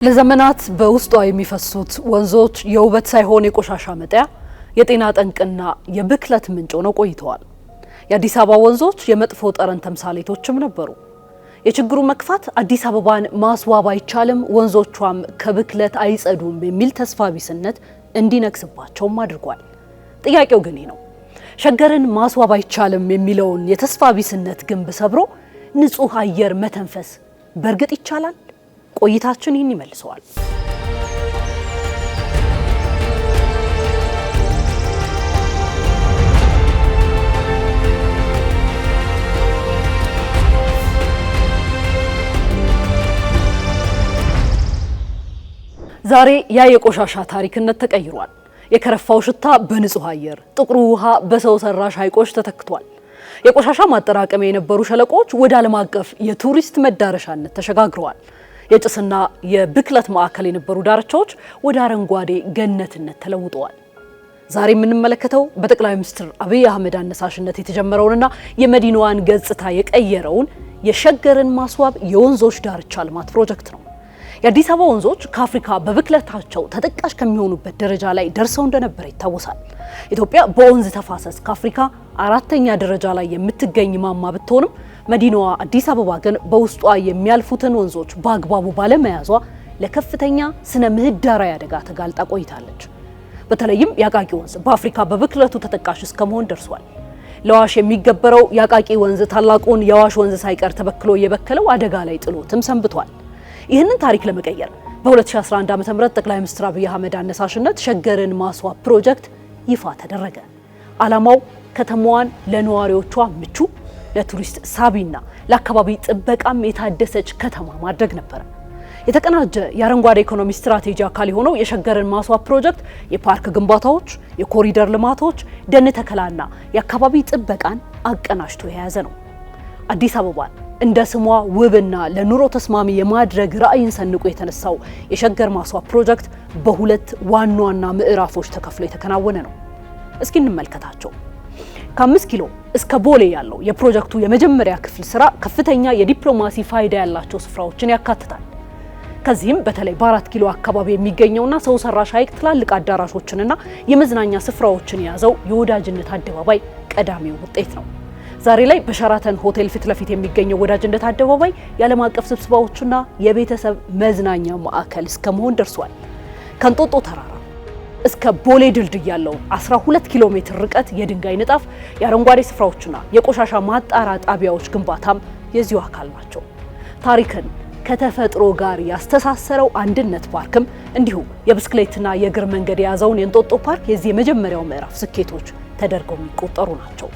ለዘመናት በውስጧ የሚፈሱት ወንዞች የውበት ሳይሆን የቆሻሻ መጣያ፣ የጤና ጠንቅና የብክለት ምንጭ ሆነው ቆይተዋል። የአዲስ አበባ ወንዞች የመጥፎ ጠረን ተምሳሌቶችም ነበሩ። የችግሩ መክፋት አዲስ አበባን ማስዋብ አይቻልም፣ ወንዞቿም ከብክለት አይጸዱም የሚል ተስፋ ቢስነት እንዲነግስባቸውም አድርጓል። ጥያቄው ግን ነው፣ ሸገርን ማስዋብ አይቻልም የሚለውን የተስፋ ቢስነት ግንብ ሰብሮ ንጹህ አየር መተንፈስ በእርግጥ ይቻላል? ቆይታችን ይህን ይመልሰዋል። ዛሬ ያ የቆሻሻ ታሪክነት ተቀይሯል። የከረፋው ሽታ በንጹህ አየር፣ ጥቁሩ ውሃ በሰው ሰራሽ ሐይቆች ተተክቷል። የቆሻሻ ማጠራቀሚያ የነበሩ ሸለቆች ወደ ዓለም አቀፍ የቱሪስት መዳረሻነት ተሸጋግረዋል። የጭስና የብክለት ማዕከል የነበሩ ዳርቻዎች ወደ አረንጓዴ ገነትነት ተለውጠዋል። ዛሬ የምንመለከተው በጠቅላይ ሚኒስትር አብይ አህመድ አነሳሽነት የተጀመረውንና የመዲናዋን ገጽታ የቀየረውን የሸገርን ማስዋብ የወንዞች ዳርቻ ልማት ፕሮጀክት ነው። የአዲስ አበባ ወንዞች ከአፍሪካ በብክለታቸው ተጠቃሽ ከሚሆኑበት ደረጃ ላይ ደርሰው እንደነበረ ይታወሳል። ኢትዮጵያ በወንዝ ተፋሰስ ከአፍሪካ አራተኛ ደረጃ ላይ የምትገኝ ማማ ብትሆንም መዲናዋ አዲስ አበባ ግን በውስጧ የሚያልፉትን ወንዞች በአግባቡ ባለመያዟ ለከፍተኛ ስነ ምህዳራዊ አደጋ ተጋልጣ ቆይታለች። በተለይም የአቃቂ ወንዝ በአፍሪካ በብክለቱ ተጠቃሽ እስከመሆን ደርሷል። ለዋሽ የሚገበረው የአቃቂ ወንዝ ታላቁን የአዋሽ ወንዝ ሳይቀር ተበክሎ የበከለው አደጋ ላይ ጥሎትም ሰንብቷል። ይህንን ታሪክ ለመቀየር በ2011 ዓ.ም ጠቅላይ ሚኒስትር አብይ አህመድ አነሳሽነት ሸገርን ማስዋብ ፕሮጀክት ይፋ ተደረገ። ዓላማው ከተማዋን ለነዋሪዎቿ ምቹ፣ ለቱሪስት ሳቢና ለአካባቢ ጥበቃም የታደሰች ከተማ ማድረግ ነበር። የተቀናጀ የአረንጓዴ ኢኮኖሚ ስትራቴጂ አካል የሆነው የሸገርን ማስዋብ ፕሮጀክት የፓርክ ግንባታዎች፣ የኮሪደር ልማቶች፣ ደን ተከላና የአካባቢ ጥበቃን አቀናጅቶ የያዘ ነው። አዲስ አበባን እንደ ስሟ ውብና ለኑሮ ተስማሚ የማድረግ ራዕይን ሰንቆ የተነሳው የሸገር ማስዋብ ፕሮጀክት በሁለት ዋና ዋና ምዕራፎች ተከፍሎ የተከናወነ ነው። እስኪ እንመልከታቸው። ከ5 ኪሎ እስከ ቦሌ ያለው የፕሮጀክቱ የመጀመሪያ ክፍል ስራ ከፍተኛ የዲፕሎማሲ ፋይዳ ያላቸው ስፍራዎችን ያካትታል። ከዚህም በተለይ በ4 ኪሎ አካባቢ የሚገኘውና ሰው ሰራሽ ሐይቅ ትላልቅ አዳራሾችንና የመዝናኛ ስፍራዎችን የያዘው የወዳጅነት አደባባይ ቀዳሚው ውጤት ነው። ዛሬ ላይ በሸራተን ሆቴል ፊት ለፊት የሚገኘው ወዳጅነት አደባባይ የዓለም አቀፍ ስብስባዎችና የቤተሰብ መዝናኛ ማዕከል እስከመሆን ደርሷል። ከእንጦጦ ተራራ እስከ ቦሌ ድልድይ ያለው 12 ኪሎ ሜትር ርቀት የድንጋይ ንጣፍ፣ የአረንጓዴ ስፍራዎችና የቆሻሻ ማጣራ ጣቢያዎች ግንባታም የዚሁ አካል ናቸው። ታሪክን ከተፈጥሮ ጋር ያስተሳሰረው አንድነት ፓርክም እንዲሁ የብስክሌትና የእግር መንገድ የያዘውን የእንጦጦ ፓርክ የዚህ የመጀመሪያው ምዕራፍ ስኬቶች ተደርገው የሚቆጠሩ ናቸው።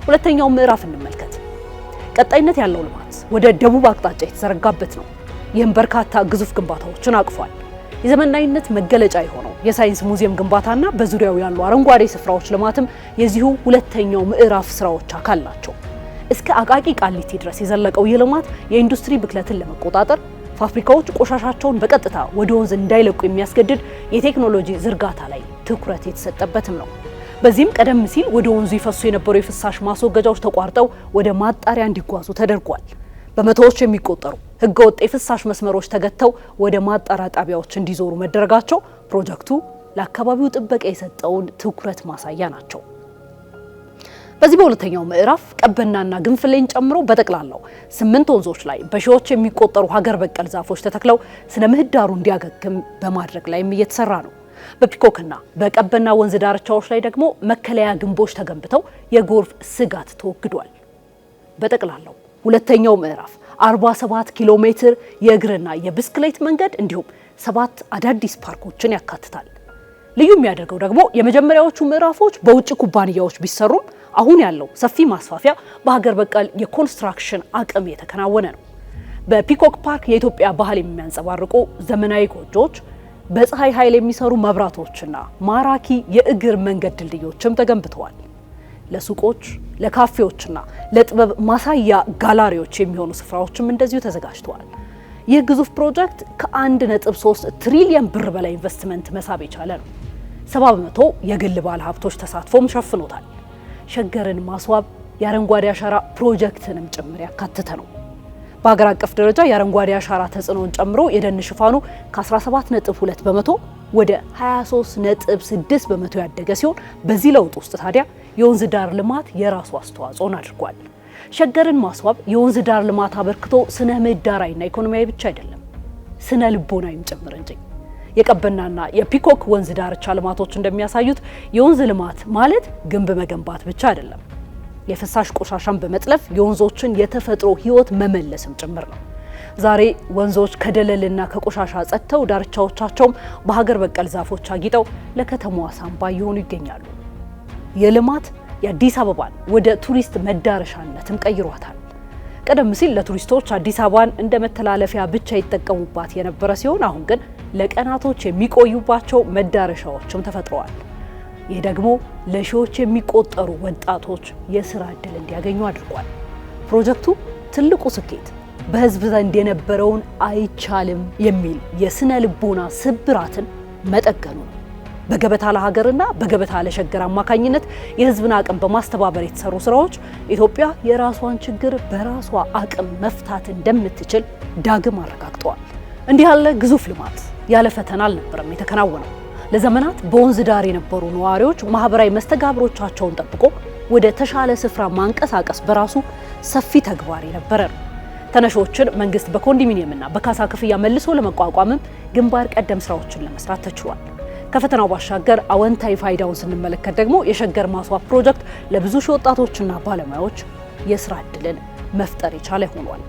ሁለተኛው ምዕራፍ እንመልከት። ቀጣይነት ያለው ልማት ወደ ደቡብ አቅጣጫ የተዘረጋበት ነው። ይህም በርካታ ግዙፍ ግንባታዎችን አቅፏል። የዘመናዊነት መገለጫ የሆነው የሳይንስ ሙዚየም ግንባታና በዙሪያው ያሉ አረንጓዴ ስፍራዎች ልማትም የዚሁ ሁለተኛው ምዕራፍ ስራዎች አካል ናቸው። እስከ አቃቂ ቃሊቲ ድረስ የዘለቀው ይህ ልማት የኢንዱስትሪ ብክለትን ለመቆጣጠር ፋብሪካዎች ቆሻሻቸውን በቀጥታ ወደ ወንዝ እንዳይለቁ የሚያስገድድ የቴክኖሎጂ ዝርጋታ ላይ ትኩረት የተሰጠበትም ነው። በዚህም ቀደም ሲል ወደ ወንዙ ይፈሱ የነበሩ የፍሳሽ ማስወገጃዎች ተቋርጠው ወደ ማጣሪያ እንዲጓዙ ተደርጓል። በመቶዎች የሚቆጠሩ ህገወጥ የፍሳሽ መስመሮች ተገተው ወደ ማጣሪያ ጣቢያዎች እንዲዞሩ መደረጋቸው ፕሮጀክቱ ለአካባቢው ጥበቃ የሰጠውን ትኩረት ማሳያ ናቸው። በዚህ በሁለተኛው ምዕራፍ ቀበናና ግንፍሌን ጨምሮ በጠቅላላው 8 ወንዞች ላይ በሺዎች የሚቆጠሩ ሀገር በቀል ዛፎች ተተክለው ስነ ምህዳሩ እንዲያገግም በማድረግ ላይም እየተሰራ ነው። በፒኮክና በቀበና ወንዝ ዳርቻዎች ላይ ደግሞ መከለያ ግንቦች ተገንብተው የጎርፍ ስጋት ተወግዷል። በጠቅላላው ሁለተኛው ምዕራፍ 47 ኪሎ ሜትር የእግርና የብስክሌት መንገድ እንዲሁም 7 አዳዲስ ፓርኮችን ያካትታል። ልዩ የሚያደርገው ደግሞ የመጀመሪያዎቹ ምዕራፎች በውጭ ኩባንያዎች ቢሰሩም አሁን ያለው ሰፊ ማስፋፊያ በሀገር በቀል የኮንስትራክሽን አቅም የተከናወነ ነው። በፒኮክ ፓርክ የኢትዮጵያ ባህል የሚያንጸባርቁ ዘመናዊ ጎጆዎች፣ በፀሐይ ኃይል የሚሰሩ መብራቶችና ማራኪ የእግር መንገድ ድልድዮችም ተገንብተዋል። ለሱቆች፣ ለካፌዎችና ለጥበብ ማሳያ ጋላሪዎች የሚሆኑ ስፍራዎችም እንደዚሁ ተዘጋጅተዋል። ይህ ግዙፍ ፕሮጀክት ከ1.3 ትሪሊየን ብር በላይ ኢንቨስትመንት መሳብ የቻለ ነው። 70% የግል ባለ ሀብቶች ተሳትፎም ሸፍኖታል። ሸገርን ማስዋብ የአረንጓዴ አሻራ ፕሮጀክትንም ጭምር ያካተተ ነው። በሀገር አቀፍ ደረጃ የአረንጓዴ አሻራ ተጽዕኖን ጨምሮ የደን ሽፋኑ ከ17.2 በመቶ ወደ 23.6 በመቶ ያደገ ሲሆን በዚህ ለውጥ ውስጥ ታዲያ የወንዝ ዳር ልማት የራሱ አስተዋጽኦን አድርጓል። ሸገርን ማስዋብ የወንዝ ዳር ልማት አበርክቶ ስነ ምህዳራዊና ኢኮኖሚያዊ ብቻ አይደለም፣ ስነ ልቦናዊም ጭምር እንጂ። የቀበናና የፒኮክ ወንዝ ዳርቻ ልማቶች እንደሚያሳዩት የወንዝ ልማት ማለት ግንብ መገንባት ብቻ አይደለም። የፍሳሽ ቆሻሻን በመጥለፍ የወንዞችን የተፈጥሮ ሕይወት መመለስም ጭምር ነው። ዛሬ ወንዞች ከደለልና ከቆሻሻ ጸድተው ዳርቻዎቻቸውም በሀገር በቀል ዛፎች አጊጠው ለከተማዋ ሳንባ እየሆኑ ይገኛሉ። የልማት የአዲስ አበባን ወደ ቱሪስት መዳረሻነትም ቀይሯታል። ቀደም ሲል ለቱሪስቶች አዲስ አበባን እንደ መተላለፊያ ብቻ ይጠቀሙባት የነበረ ሲሆን አሁን ግን ለቀናቶች የሚቆዩባቸው መዳረሻዎችም ተፈጥረዋል። ይህ ደግሞ ለሺዎች የሚቆጠሩ ወጣቶች የስራ ዕድል እንዲያገኙ አድርጓል። ፕሮጀክቱ ትልቁ ስኬት በህዝብ ዘንድ የነበረውን አይቻልም የሚል የስነ ልቦና ስብራትን መጠገኑ ነው። በገበታ ለሀገርና በገበታ ለሸገር አማካኝነት የህዝብን አቅም በማስተባበር የተሰሩ ስራዎች ኢትዮጵያ የራሷን ችግር በራሷ አቅም መፍታት እንደምትችል ዳግም አረጋግጠዋል። እንዲህ ያለ ግዙፍ ልማት ያለ ፈተና አልነበረም የተከናወነው። ለዘመናት በወንዝ ዳር የነበሩ ነዋሪዎች ማህበራዊ መስተጋብሮቻቸውን ጠብቆ ወደ ተሻለ ስፍራ ማንቀሳቀስ በራሱ ሰፊ ተግባር የነበረ ነው። ተነሾችን መንግስት በኮንዶሚኒየምና በካሳ ክፍያ መልሶ ለመቋቋምም ግንባር ቀደም ስራዎችን ለመስራት ተችሏል። ከፈተናው ባሻገር አወንታዊ ፋይዳውን ስንመለከት ደግሞ የሸገር ማስዋብ ፕሮጀክት ለብዙ ሺህ ወጣቶችና ባለሙያዎች የስራ ዕድልን መፍጠር የቻለ ሆኗል።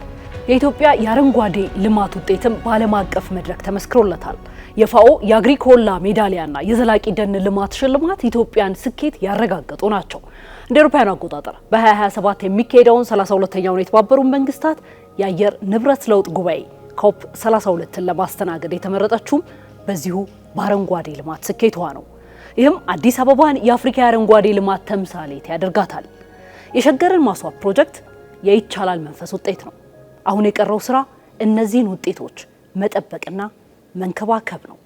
የኢትዮጵያ የአረንጓዴ ልማት ውጤትም በዓለም አቀፍ መድረክ ተመስክሮለታል። የፋኦ የአግሪኮላ ሜዳሊያና የዘላቂ ደን ልማት ሽልማት ኢትዮጵያን ስኬት ያረጋገጡ ናቸው። እንደ አውሮፓውያን አቆጣጠር በ2027 የሚካሄደውን 32ኛውን የተባበሩት መንግስታት የአየር ንብረት ለውጥ ጉባኤ ኮፕ 32ን ለማስተናገድ የተመረጠችውም በዚሁ በአረንጓዴ ልማት ስኬቷ ነው። ይህም አዲስ አበባን የአፍሪካ የአረንጓዴ ልማት ተምሳሌት ያደርጋታል። የሸገርን ማስዋብ ፕሮጀክት የይቻላል መንፈስ ውጤት ነው። አሁን የቀረው ስራ እነዚህን ውጤቶች መጠበቅና መንከባከብ ነው።